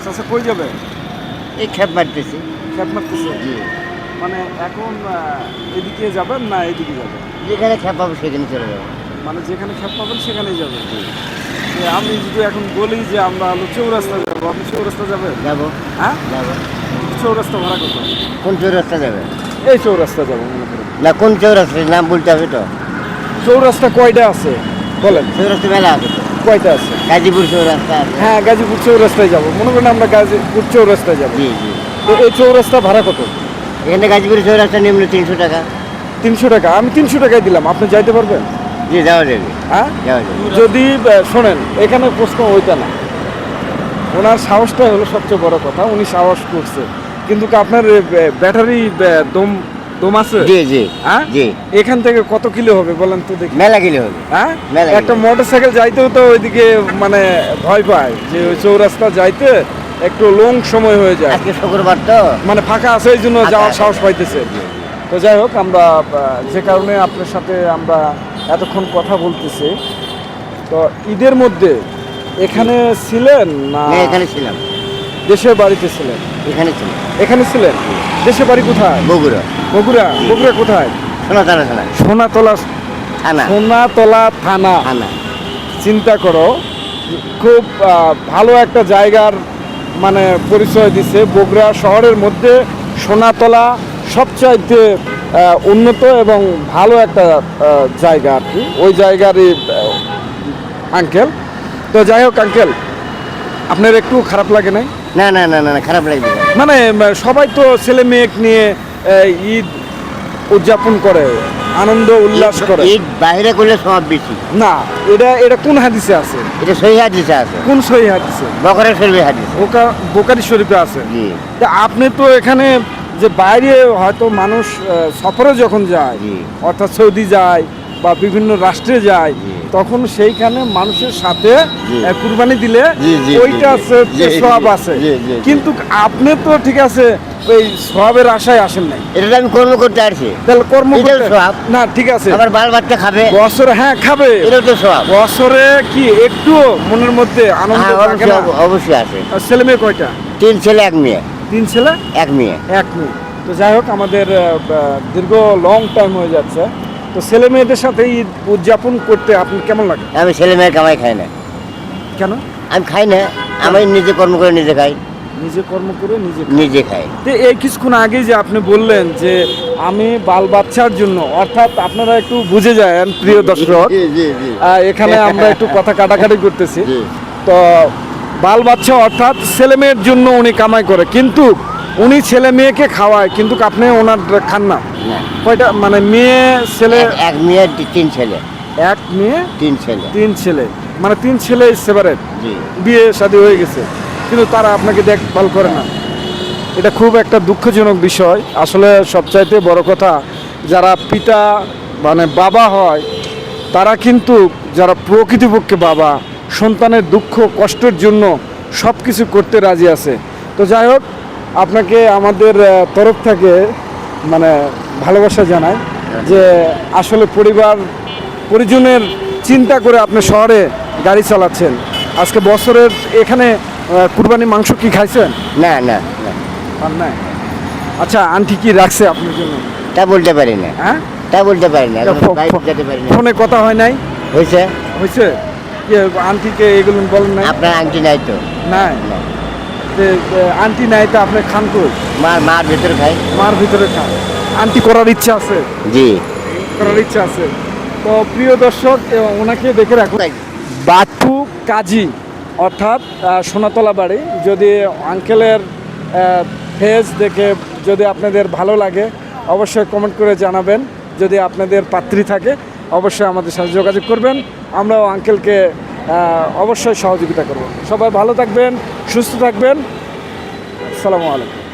চাচা কই যাবে? এই খেপ মারতেছি। খেপ মারতেছে? জি। মানে এখন এদিকে যাবেন না এদিকে যাবেন? যেখানে খেপ পাবো সেখানে চলে যাবো। মানে যেখানে খেপ পাবেন সেখানেই যাবেন? যে আমি যদি এখন বলি যে আমরা হলো চৌরাস্তা যাবো, আপনি চৌরাস্তা যাবেন? যাবো। হ্যাঁ, যাবো। চৌরাস্তা ভাড়া কত? কোন চৌরাস্তা যাবে? এই চৌরাস্তা যাবো মনে করেন। না কোন চৌরাস্তা নাম বলতে হবে তো। চৌরাস্তা কয়টা আছে বলেন? চৌরাস্তা মেলা আছে তো। কয়টা আছে? গাজীপুর চৌরাস্তা আছে। হ্যাঁ, গাজীপুর চৌরাস্তায় যাবো মনে করেন, আমরা গাজীপুর চৌরাস্তায় যাবো। জি জি। তো এই চৌরাস্তা ভাড়া কত? এখানে গাজীপুর চৌরাস্তা নিম্ন 300 টাকা। 300 টাকা। আমি 300 টাকায় দিলাম, আপনি যাইতে পারবেন? জি যাওয়া যাবে। হ্যাঁ, যাওয়া যাবে। যদি শোনেন, এখানে প্রশ্ন ওইটা না, ওনার সাহসটাই হলো সবচেয়ে বড় কথা। উনি সাহস করছে, কিন্তু আপনার ব্যাটারি দম আছে? জি জি। হ্যাঁ, জি। এখান থেকে কত কিলো হবে বলেন তো দেখি? মেলা কিলো হবে। হ্যাঁ, মেলা একটা কিলো। মোটরসাইকেল যাইতেও তো ওইদিকে মানে ভয় পায় যে ওই চৌরাস্তা যাইতে একটু লং সময় হয়ে যায়। আজকে শুক্রবার তো। মানে ফাঁকা আছে, এই জন্য যাওয়ার সাহস পাইতেছে। তো যাই হোক, আমরা যে কারণে আপনার সাথে আমরা এতক্ষণ কথা বলতেছি, তো ঈদের মধ্যে এখানে ছিলেন না না, এখানে ছিলাম। দেশের বাড়িতে ছিলেন? এখানে ছিলাম। এখানে ছিলেন। দেশের বাড়ি কোথায়? বগুড়া। বগুড়া? বগুড়া কোথায়? সোনাতলা থানা। সোনাতলা থানা। সোনাতলা থানা। থানা। চিন্তা করো, খুব ভালো একটা জায়গার মানে পরিচয় দিছে। বগুড়া শহরের মধ্যে সোনাতলা সবচাইতে উন্নত এবং ভালো একটা জায়গা আর কি, ওই জায়গারই আঙ্কেল। তো যাই হোক আঙ্কেল, আপনার একটু খারাপ লাগে নাই? না না না না না, খারাপ লাগবে না। মানে সবাই তো ছেলে মেয়ে নিয়ে ঈদ উদযাপন করে, আনন্দ উল্লাস করে। ঈদ বাইরে করলে সব বেশি। না, এটা কোন হাদিসে আছে? এটা সহি হাদিসে আছে। কোন সহি হাদিসে? বকরা শরীফের হাদিস। বোকারি শরীফে আছে। জি। তা আপনি তো এখানে যে বাইরে হয়তো মানুষ সফরে যখন যায়, জি। অর্থাৎ সৌদি যায় বা বিভিন্ন রাষ্ট্রে যায়, জি। তখন সেইখানে মানুষের সাথে জি। কুরবানি দিলে জি, জি, ওইটা জি, জি, জি, সওয়াব আছে। জি, জি, জি। কিন্তু আপনি তো ঠিক আছে ওই সওয়াবের আশায় আসেন নাই। এটা তো আমি কর্ম করতে আসছি। তাহলে কর্ম এটাও করতে- সওয়াব। না ঠিক আছে, আমার বাল বাচ্চা খাবে। বছরে হ্যাঁ খাবে, এটাও তো সব। বছরে কি একটু মনের মধ্যে আনন্দ থাকে না? অবশ্যই আছে। আর ছেলে মেয়ে কয়টা? 3 ছেলে 1 মেয়ে। 3 ছেলে 1 মেয়ে। 1 মেয়ে। তো যাই হোক, আমাদের দীর্ঘ লং টাইম হয়ে যাচ্ছে। তো ছেলে মেয়েদের সাথে ঈদ উদযাপন করতে আপনার কেমন লাগে? আমি ছেলে মেয়ের কামাই খাই না। কেন? আমি খাই না। আমি নিজে কর্ম করে নিজে খাই। নিজে কর্ম করে নিজে নিজে খাই। তো এই কিছুক্ষণ আগেই যে আপনি বললেন যে আমি বাল বাচ্চার জন্য, অর্থাৎ আপনারা একটু বুঝে যান প্রিয় দর্শক, জি জি জি। এখানে আমরা একটু কথা কাটাকাটি করতেছি। জি। তো বাল বাচ্চা অর্থাৎ ছেলে মেয়ের জন্য উনি কামাই করে, কিন্তু উনি ছেলে মেয়েকে খাওয়ায়, কিন্তু আপনি ওনার খান না। না। কয়টা মানে মেয়ে ছেলে? 1 মেয়ে 3 ছেলে। 1 মেয়ে 3 ছেলে। 3 ছেলে, মানে 3 ছেলে সেপারেট, জি। বিয়ে শাদী হয়ে গেছে, কিন্তু তারা আপনাকে দেখভাল করে না। এটা খুব একটা দুঃখজনক বিষয়। আসলে সবচাইতে বড় কথা, যারা পিতা মানে বাবা হয়, তারা কিন্তু যারা প্রকৃতপক্ষে বাবা, সন্তানের দুঃখ কষ্টের জন্য সব কিছু করতে রাজি আছে। তো যাই হোক, আপনাকে আমাদের তরফ থেকে মানে ভালোবাসা জানাই যে আসলে পরিজনের চিন্তা করে আপনি শহরে গাড়ি চালাচ্ছেন। আজকে বছরের এখানে কুরবানি মাংস কি খাইছেন? না না না। আর নাই। আচ্ছা, আন্টি কি রাখছে আপনার জন্য? তা বলতে পারি না। হ্যাঁ, তা বলতে পারি না। ফো- বাইরে ফো- যেতে পারি না। ফোনে কথা হয় নাই? হয়েছে? হয়েছে? আন্টিকে এগুলো বলেন নাই? আপনার আংটি নাই তো? নাই। না। যে আন্টি নাই, তো আপনি খান কই? মার ভেতরে খাই। মার ভিতরে খান। আন্টি করার ইচ্ছা আছে? জি। করার ইচ্ছা আছে। তো প্রিয় দর্শক, ওনাকে দেখে রাখুন। বাটু কাজী অর্থাৎ সোনাতলা বাড়ি। যদি আঙ্কেলের ফেস দেখে যদি আপনাদের ভালো লাগে, অবশ্যই কমেন্ট করে জানাবেন। যদি আপনাদের পাত্রী থাকে, অবশ্যই আমাদের সাথে যোগাযোগ করবেন। আমরাও আঙ্কেলকে অবশ্যই সহযোগিতা করব। সবাই ভালো থাকবেন, সুস্থ থাকবেন। আসসালামু আলাইকুম।